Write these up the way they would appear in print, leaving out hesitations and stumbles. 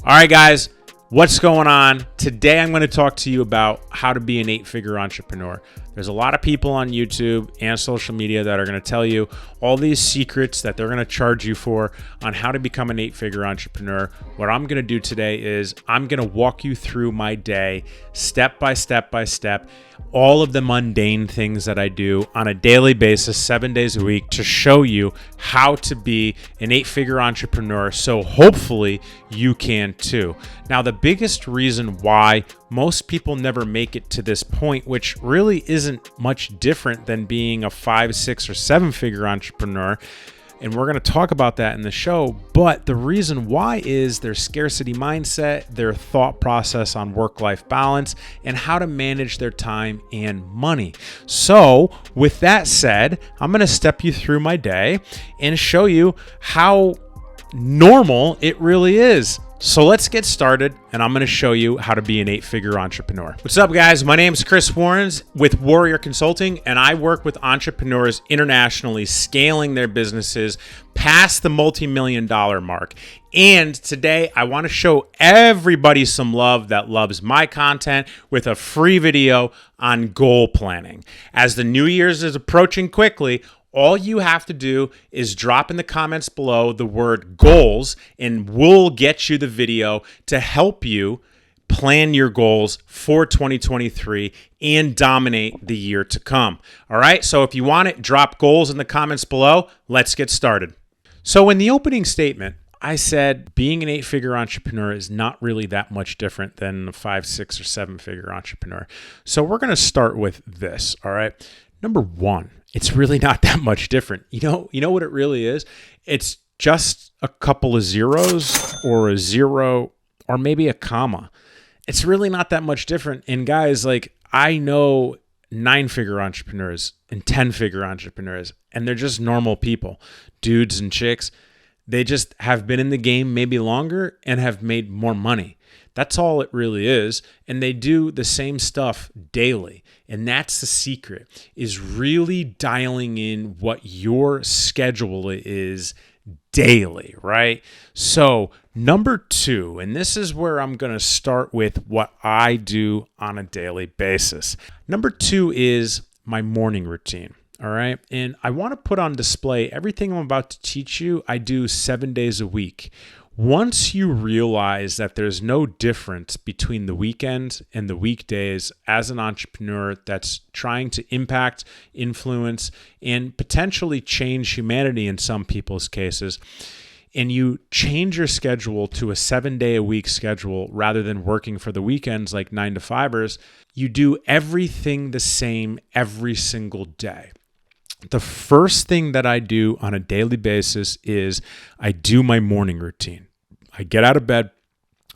All right, guys, what's going on? Today, I'm going to talk to you about how to be an 8-figure entrepreneur. There's a lot of people on YouTube and social media that are going to tell you all these secrets that they're going to charge you for on how to become an 8-figure entrepreneur. What I'm going to do today is I'm going to walk you through my day, step by step by step, all of the mundane things that I do on a daily basis, 7 days a week, to show you how to be an 8-figure entrepreneur. So hopefully you can too. Now, the biggest reason why most people never make it to this point, which really isn't much different than being a 5, 6, or 7-figure entrepreneur, and we're going to talk about that in the show, but the reason why is their scarcity mindset, their thought process on work-life balance, and how to manage their time and money. So with that said, I'm going to step you through my day and show you how normal it really is. So let's get started, and I'm going to show you how to be an 8-figure entrepreneur. What's up, guys? My name is Chris Warrens with Warrior Consulting, and I work with entrepreneurs internationally scaling their businesses past the multi-million-dollar mark. And today, I want to show everybody some love that loves my content with a free video on goal planning. As the New Year's is approaching quickly, all you have to do is drop in the comments below the word goals, and we'll get you the video to help you plan your goals for 2023 and dominate the year to come. All right, so if you want it, drop goals in the comments below. Let's get started. So in the opening statement, I said being an 8-figure entrepreneur is not really that much different than a 5, 6, or 7-figure entrepreneur. So we're going to start with this, all right? Number one, it's really not that much different. You know what it really is? It's just a couple of zeros or a zero or maybe a comma. It's really not that much different. And guys, like, I know 9-figure entrepreneurs and 10-figure entrepreneurs, and they're just normal people, dudes and chicks. They just have been in the game maybe longer and have made more money. That's all it really is. And they do the same stuff daily. And that's the secret, is really dialing in what your schedule is daily, right? So number two, and this is where I'm going to start with what I do on a daily basis. Number two is my morning routine. All right. And I want to put on display everything I'm about to teach you. I do 7 days a week. Once you realize that there's no difference between the weekend and the weekdays as an entrepreneur that's trying to impact, influence, and potentially change humanity in some people's cases, and you change your schedule to a 7-day-a-week schedule rather than working for the weekends like 9-to-5ers, you do everything the same every single day. The first thing that I do on a daily basis is I do my morning routine. I get out of bed,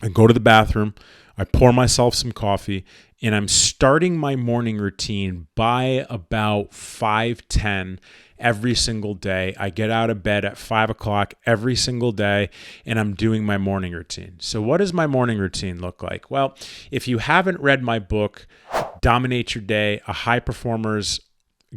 I go to the bathroom, I pour myself some coffee, and I'm starting my morning routine by about 5:10 every single day. I get out of bed at 5 o'clock every single day, and I'm doing my morning routine. So what does my morning routine look like? Well, if you haven't read my book, Dominate Your Day, A High Performer's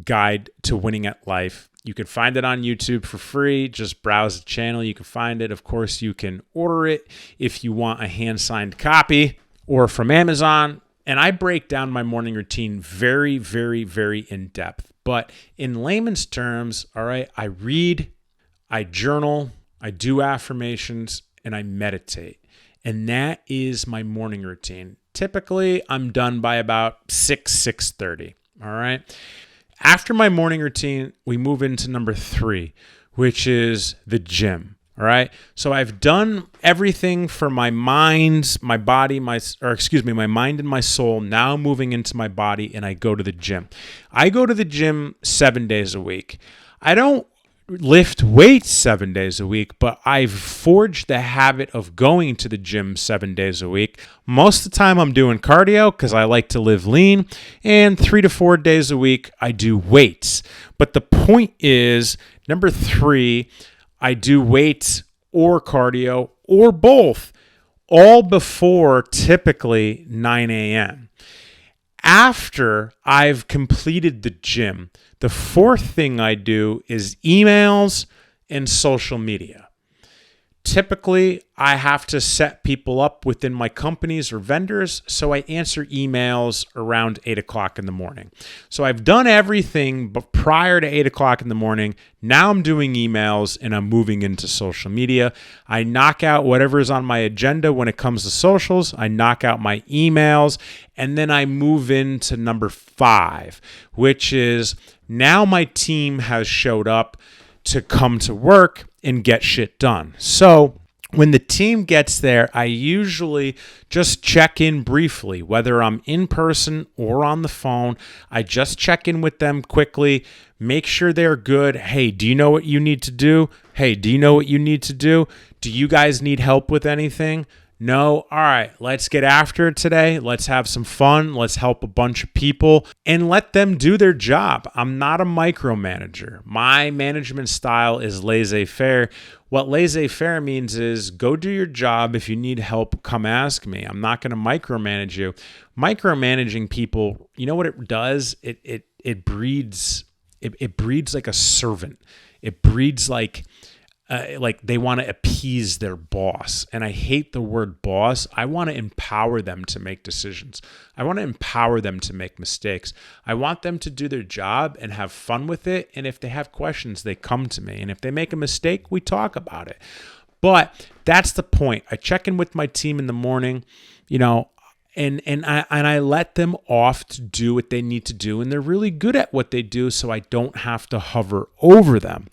Guide to Winning at Life, you can find it on YouTube for free. Just browse the channel. You can find it. Of course, you can order it if you want a hand-signed copy or from Amazon. And I break down my morning routine very, very, very in depth. But in layman's terms, all right, I read, I journal, I do affirmations, and I meditate. And that is my morning routine. Typically, I'm done by about 6:30. All right. After my morning routine, we move into number 3, which is the gym. All right. So I've done everything for my mind, my body, my mind and my soul. Now moving into my body, and I go to the gym. I go to the gym 7 days a week. I don't lift weights 7 days a week, but I've forged the habit of going to the gym 7 days a week. Most of the time I'm doing cardio because I like to live lean, and 3 to 4 days a week I do weights. But the point is, number 3, I do weights or cardio or both, all before typically 9 a.m. After I've completed the gym, the fourth thing I do is emails and social media. Typically, I have to set people up within my companies or vendors, so I answer emails around 8 o'clock in the morning. So I've done everything but prior to 8 o'clock in the morning. Now I'm doing emails and I'm moving into social media. I knock out whatever is on my agenda when it comes to socials. I knock out my emails, and then I move into number 5, which is now my team has showed up to come to work and get shit done. So when the team gets there, I usually just check in briefly, whether I'm in person or on the phone. I just check in with them quickly, make sure they're good. Hey, do you know what you need to do? Hey, do you know what you need to do? Do you guys need help with anything? No? All right, let's get after it today. Let's have some fun. Let's help a bunch of people and let them do their job. I'm not a micromanager. My management style is laissez-faire. What laissez-faire means is go do your job. If you need help, come ask me. I'm not going to micromanage you. Micromanaging people, you know what it does? It breeds like a servant. It breeds like they want to appease their boss. And I hate the word boss. I want to empower them to make decisions. I want to empower them to make mistakes. I want them to do their job and have fun with it. And if they have questions, they come to me. And if they make a mistake, we talk about it. But that's the point. I check in with my team in the morning, and I let them off to do what they need to do. And they're really good at what they do, so I don't have to hover over them.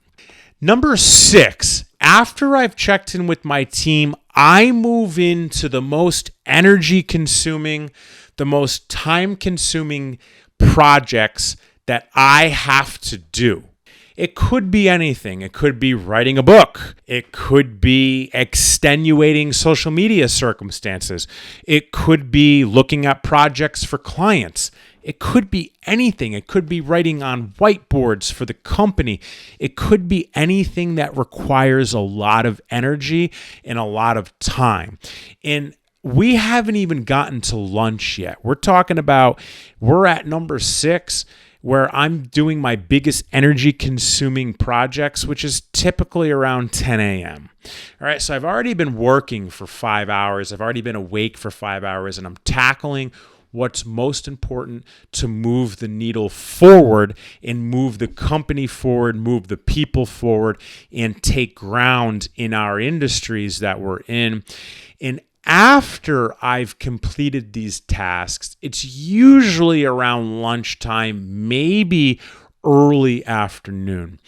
Number 6, after I've checked in with my team, I move into the most energy consuming, the most time consuming projects that I have to do. It could be anything. It could be writing a book. It could be extenuating social media circumstances. It could be looking at projects for clients. It could be anything. It could be writing on whiteboards for the company. It could be anything that requires a lot of energy and a lot of time. And we haven't even gotten to lunch yet. We're at number 6, where I'm doing my biggest energy consuming projects, which is typically around 10 a.m. All right, so I've already been working for 5 hours. I've already been awake for 5 hours, and I'm tackling what's most important to move the needle forward and move the company forward, move the people forward, and take ground in our industries that we're in. And after I've completed these tasks, it's usually around lunchtime, maybe early afternoon.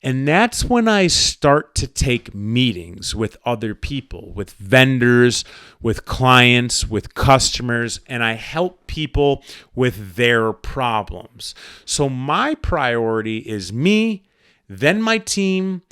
And that's when I start to take meetings with other people, with vendors, with clients, with customers, and I help people with their problems. So my priority is me, then my team,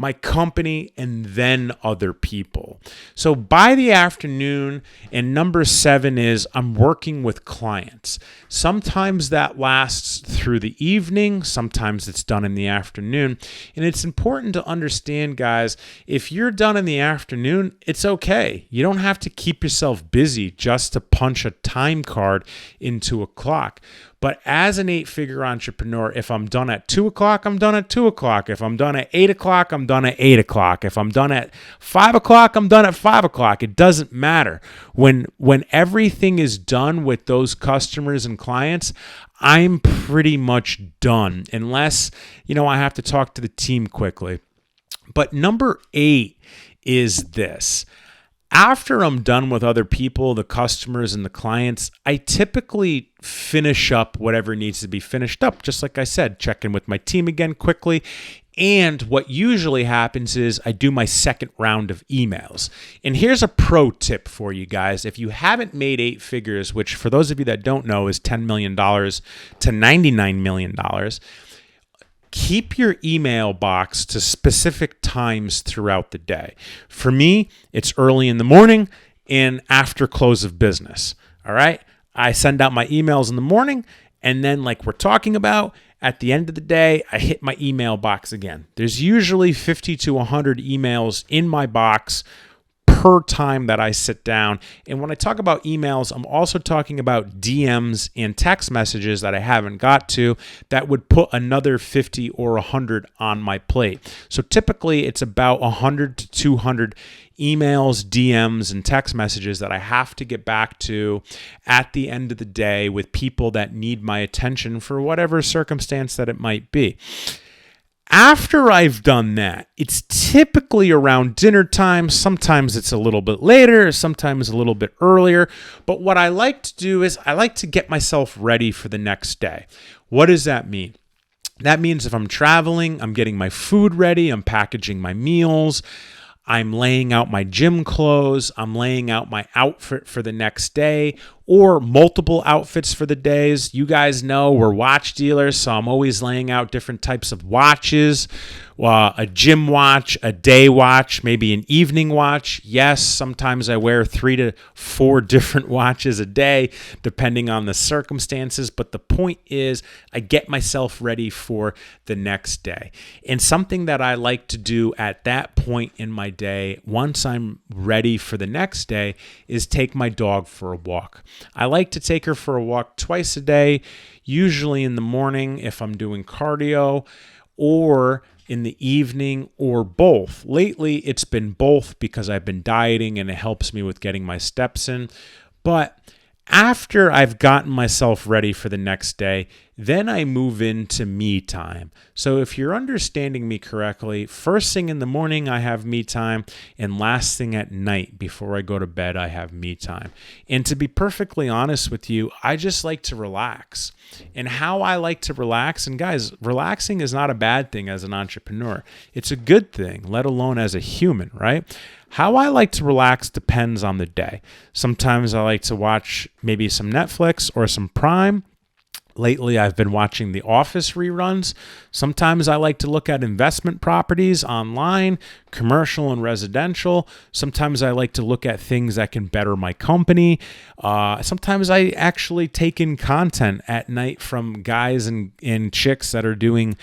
my company, and then other people. So by the afternoon, and number 7 is I'm working with clients. Sometimes that lasts through the evening. Sometimes it's done in the afternoon. And it's important to understand, guys, if you're done in the afternoon, it's okay. You don't have to keep yourself busy just to punch a time card into a clock. But as an 8-figure entrepreneur, if I'm done at 2 o'clock, I'm done at 2 o'clock. If I'm done at 8 o'clock, I'm done at 8 o'clock. If I'm done at 5 o'clock, I'm done at 5 o'clock. It doesn't matter. When everything is done with those customers and clients, I'm pretty much done, unless, I have to talk to the team quickly. But number 8 is this. After I'm done with other people, the customers and the clients, I typically finish up whatever needs to be finished up. Just like I said, check in with my team again quickly. And what usually happens is I do my second round of emails. And here's a pro tip for you guys. If you haven't made 8 figures, which for those of you that don't know is $10 million to $99 million, keep your email box to specific times throughout the day. For me, it's early in the morning and after close of business. All right. I send out my emails in the morning, and then, like we're talking about, at the end of the day, I hit my email box again. There's usually 50 to 100 emails in my box per time that I sit down. And when I talk about emails, I'm also talking about DMs and text messages that I haven't got to that would put another 50 or 100 on my plate. So typically it's about 100 to 200 emails, DMs, and text messages that I have to get back to at the end of the day with people that need my attention for whatever circumstance that it might be. After I've done that, it's typically around dinner time. Sometimes it's a little bit later, sometimes a little bit earlier. But what I like to do is I like to get myself ready for the next day. What does that mean? That means if I'm traveling, I'm getting my food ready, I'm packaging my meals, I'm laying out my gym clothes, I'm laying out my outfit for the next day, or multiple outfits for the days. You guys know we're watch dealers, so I'm always laying out different types of watches, a gym watch, a day watch, maybe an evening watch. Yes, sometimes I wear 3 to 4 different watches a day, depending on the circumstances. But the point is, I get myself ready for the next day. And something that I like to do at that point in my day, once I'm ready for the next day, is take my dog for a walk. I like to take her for a walk twice a day, usually in the morning if I'm doing cardio, or in the evening, or both. Lately, it's been both because I've been dieting and it helps me with getting my steps in. But after I've gotten myself ready for the next day, then I move into me time. So if you're understanding me correctly, first thing in the morning, I have me time, and last thing at night before I go to bed, I have me time. And to be perfectly honest with you, I just like to relax. And how I like to relax, and guys, relaxing is not a bad thing as an entrepreneur. It's a good thing, let alone as a human, right? How I like to relax depends on the day. Sometimes I like to watch maybe some Netflix or some Prime. Lately, I've been watching The Office reruns. Sometimes I like to look at investment properties online, commercial and residential. Sometimes I like to look at things that can better my company. Sometimes I actually take in content at night from guys and chicks that are doing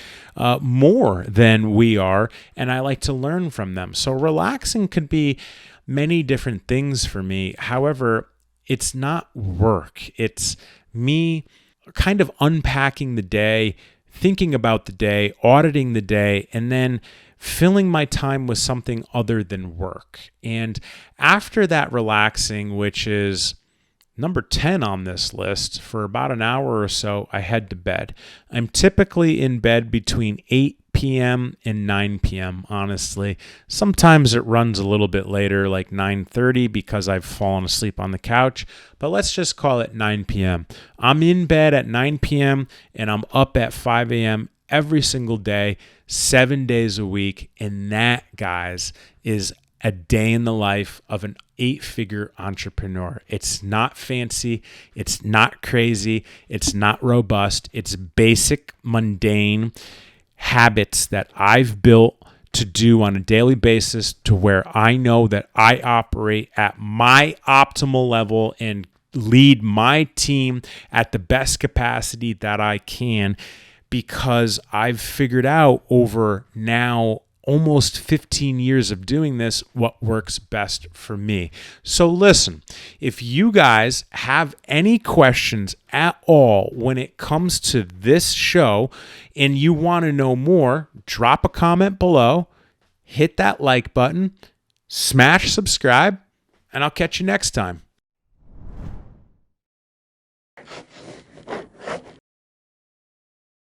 more than we are, and I like to learn from them. So relaxing could be many different things for me. However, it's not work. It's me kind of unpacking the day, thinking about the day, auditing the day, and then filling my time with something other than work. And after that relaxing, which is number 10 on this list, for about an hour or so, I head to bed. I'm typically in bed between 8 p.m. and 9 p.m., honestly. Sometimes it runs a little bit later, like 9:30, because I've fallen asleep on the couch, but let's just call it 9 p.m. I'm in bed at 9 p.m. and I'm up at 5 a.m. every single day, 7 days a week, and that, guys, is a day in the life of an 8-figure entrepreneur. It's not fancy. It's not crazy. It's not robust. It's basic, mundane habits that I've built to do on a daily basis to where I know that I operate at my optimal level and lead my team at the best capacity that I can, because I've figured out over now almost 15 years of doing this what works best for me. So listen, if you guys have any questions at all when it comes to this show and you want to know more, drop a comment below, hit that like button, smash subscribe, and I'll catch you next time.